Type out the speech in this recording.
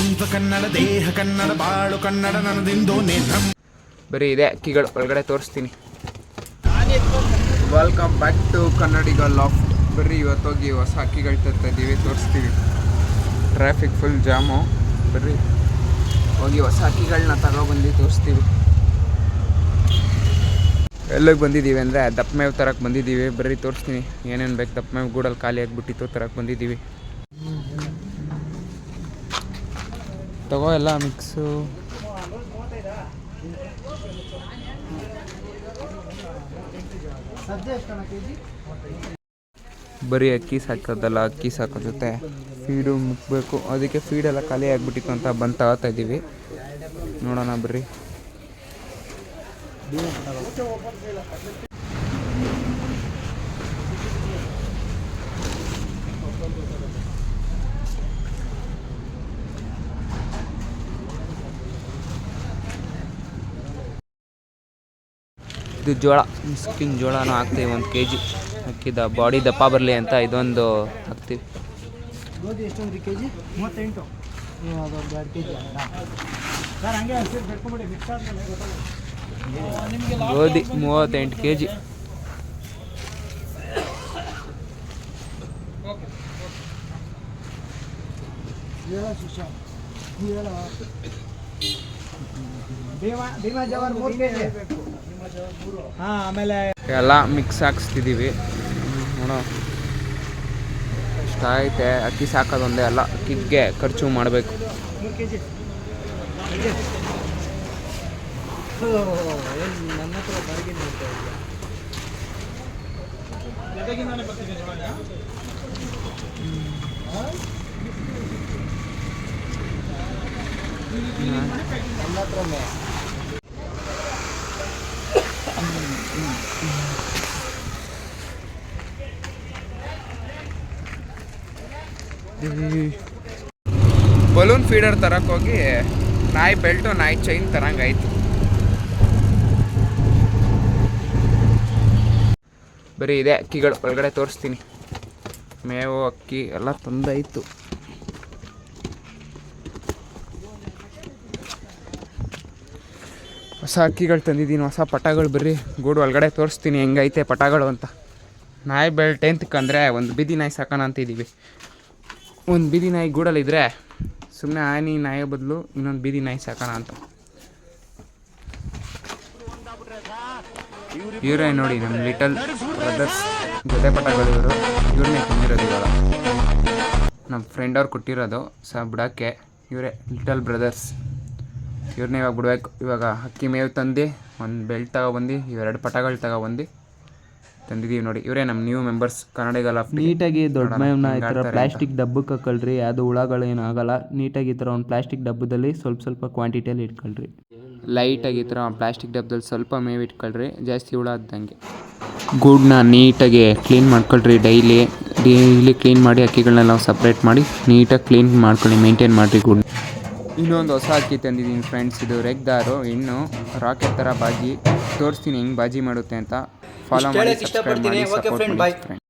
ಜೀವ ಕನ್ನಡ, ದೇಹ ಕನ್ನಡ, ಬಾಳು ಕನ್ನಡ ನನ್ನದಿಂದೋನೆ. ಬರೀ ಇದೆ ಅಕ್ಕಿಗಳು ಒಳಗಡೆ ತೋರಿಸ್ತೀನಿ. Welcome back to Kannadiga loft. ಬರ್ರಿ ಇವತ್ತೋಗಿ ಹೊಸ ಅಕ್ಕಿಗಳು ತರ್ತಾ ಇದ್ದೀವಿ, ತೋರಿಸ್ತೀವಿ. Traffic full jam. ಬರ್ರಿ ಹೋಗಿ ಹೊಸ ಅಕ್ಕಿಗಳನ್ನ ತಗೊಬಂದು ತೋರಿಸ್ತೀವಿ. ಎಲ್ಲಿಗೆ ಬಂದಿದ್ದೀವಿ ಅಂದರೆ ದಪ್ಪ ಮೇವು ತರಕ್ಕೆ ಬಂದಿದ್ದೀವಿ. ಬರ್ರಿ ತೋರಿಸ್ತೀನಿ ಏನೇನು ಬೇಕು. ದಪ್ಪ ಮೇವು ಗೂಡಲ್ಲಿ ಖಾಲಿ ಆಗಿಬಿಟ್ಟಿತ್ತು, ತರಕ್ಕೆ ಬಂದಿದ್ದೀವಿ. ತಗೋ ಎಲ್ಲ ಮಿಕ್ಸು. ಬರೀ ಅಕ್ಕಿ ಸಾಕೋದಲ್ಲ, ಅಕ್ಕಿ ಸಾಕೋ ಜೊತೆ ಫೀಡು ಮುಕ್ಕಬೇಕು. ಅದಕ್ಕೆ ಫೀಡೆಲ್ಲ ಖಾಲಿ ಆಗಿಬಿಟ್ಟಿತ್ತು ಅಂತ ಬಂದು ತಗೋತಾ ಇದ್ದೀವಿ. ನೋಡೋಣ ಬರ್ರಿ. ಇದು ಜೋಳ, ಮಿಸ್ಕಿನ ಜೋಳನೂ ಹಾಕ್ತೀವಿ. 1 kg ಅಕ್ಕಿದ ಬಾಡಿ ದಪ್ಪ ಬರಲಿ ಅಂತ ಇದೊಂದು ಹಾಕ್ತೀವಿ. ಗೋಧಿ ಎಷ್ಟೊಂದು kg? 38. ಅದೊಂದು 2 kg ಸರ್. ಹಂಗೆ ಬೆಟ್ಕೊಂಬಿಡಿ, ಮಿಕ್ಸ್ ಆದ್ಮೇಲೆ ಗೊತ್ತಾಗುತ್ತೆ. ಗೋಧಿ 38 kg. ಭೀಮಾ ಜವಾರ್ 3 kg. ಹಾಂ, ಆಮೇಲೆ ಎಲ್ಲ ಮಿಕ್ಸ್ ಹಾಕ್ಸ್ತಿದ್ದೀವಿ. ನೋಡೋ ಇಷ್ಟ ಐತೆ. ಅಕ್ಕಿ ಸಾಕೋದೊಂದೇ ಅಲ್ಲ, ಅಕ್ಕಿಗೆ ಖರ್ಚು ಮಾಡಬೇಕು. 3 kg. ನನ್ನ ಹತ್ರ ಬಾರ್ಗೇನ್ ಮಾಡ್ತಾ ಬಲೂನ್ ಫೀಡರ್ ತರಕ್ಕೆ ಹೋಗಿ ನಾಯಿ ಬೆಲ್ಟು ನಾಯಿ ಚೈನ್ ತರಂಗಾಯ್ತು. ಬರೀ ಇದೆ ಅಕ್ಕಿಗಳು ಒಳಗಡೆ ತೋರಿಸ್ತೀನಿ. ಮೇವು ಅಕ್ಕಿ ಎಲ್ಲ ತಂದಾಯಿತು. ಹೊಸ ಅಕ್ಕಿಗಳು ತಂದಿದ್ದೀನಿ, ಹೊಸ ಪಟಗಳು. ಬರ್ರಿ ಗೂಡು ಒಳಗಡೆ ತೋರಿಸ್ತೀನಿ ಹೆಂಗೈತೆ ಪಟಗಳು ಅಂತ. ನಾಯಿ ಬೆಲ್ಟ್ ಎಂತಕ್ಕಂದರೆ ಒಂದು ಬೀದಿ ನಾಯಿ ಸಾಕೋಣ ಅಂತಿದ್ದೀವಿ. ಒಂದು ಬೀದಿ ನಾಯಿ ಗೂಡಲ್ಲಿದ್ದರೆ ಸುಮ್ಮನೆ ಆನಿ ನಾಯಿ ಬದಲು ಇನ್ನೊಂದು ಬೀದಿ ನಾಯಿ ಸಾಕೋಣ ಅಂತ. ಇವರೇ ನೋಡಿ ನಮ್ಮ ಲಿಟಲ್ ಬ್ರದರ್ಸ್ ಜೊತೆ ಪಟಗಳು. ಇವ್ರನ್ನೇ ತಂದಿರೋದು ಇವಾಗ. ನಮ್ಮ ಫ್ರೆಂಡ್ ಅವ್ರು ಕೊಟ್ಟಿರೋದು ಬಿಡೋಕ್ಕೆ. ಇವರೇ ಲಿಟಲ್ ಬ್ರದರ್ಸ್. ಇವ್ರನ್ನೇ ಇವಾಗ ಬಿಡಬೇಕು. ಇವಾಗ ಅಕ್ಕಿ ಮೇವು ತಂದು ಒಂದು ಬೆಲ್ಟ್ ತಗೊಬಂದು ಇವೆರಡು ಪಟಗಳು ತಗೊಬಂದು ತಂದಿದ್ದೀವಿ ನೋಡಿ. ಇವರೇ ನಮ್ಮ ನ್ಯೂ ಮೆಂಬರ್ಸ್ ಕನ್ನಡಿಗ ಲಾಫ್ಟ್. ನೀಟಾಗಿ ದೊಡ್ಡ ಮೇವನ್ನ ಈ ಥರ ಪ್ಲಾಸ್ಟಿಕ್ ಡಬ್ಬಕ್ಕೆ ಹಾಕೊಳ್ರಿ. ಅದು ಹುಳಗಳು ಏನು ಆಗಲ್ಲ. ನೀಟಾಗಿ ಈ ಥರ ಒಂದು ಪ್ಲಾಸ್ಟಿಕ್ ಡಬ್ಬದಲ್ಲಿ ಸ್ವಲ್ಪ ಕ್ವಾಂಟಿಟಿಯಲ್ಲಿ ಇಟ್ಕೊಳ್ರಿ. ಲೈಟಾಗಿ ಈ ಥರ ಪ್ಲಾಸ್ಟಿಕ್ ಡಬ್ಬದಲ್ಲಿ ಸ್ವಲ್ಪ ಮೇವು ಇಟ್ಕೊಳ್ರಿ, ಜಾಸ್ತಿ ಹುಳ ಆದಂಗೆ. ಗೂಡನ್ನ ನೀಟಾಗಿ ಕ್ಲೀನ್ ಮಾಡ್ಕೊಳ್ರಿ. ಡೈಲಿ ಕ್ಲೀನ್ ಮಾಡಿ ಅಕ್ಕಿಗಳನ್ನ ನಾವು ಸಪ್ರೇಟ್ ಮಾಡಿ ನೀಟಾಗಿ ಕ್ಲೀನ್ ಮಾಡ್ಕೊಳ್ಳಿ, ಮೇಂಟೈನ್ ಮಾಡಿರಿ ಗೂಡನ್ನ. ಇನ್ನೊಂದು ಹೊಸ ಅಕ್ಕಿ ತಂದಿದ್ದೀನಿ ಫ್ರೆಂಡ್ಸ್. ಇದು ರೆಗ್ದಾರು ಇನ್ನು ರಾಕೆಟ್ ಥರ ಬಾಜಿ. ತೋರಿಸ್ತೀನಿ ಹೆಂಗೆ ಬಾಜಿ ಮಾಡುತ್ತೆ ಅಂತ. ಫಾಲೋ ಮಾಡಿ, ಸಬ್ಸ್ಕ್ರೈಬ್ ಮಾಡಿ, ಸಪೋರ್ಟ್ ಮಾಡಿ ಫ್ರೆಂಡ್ಸ್.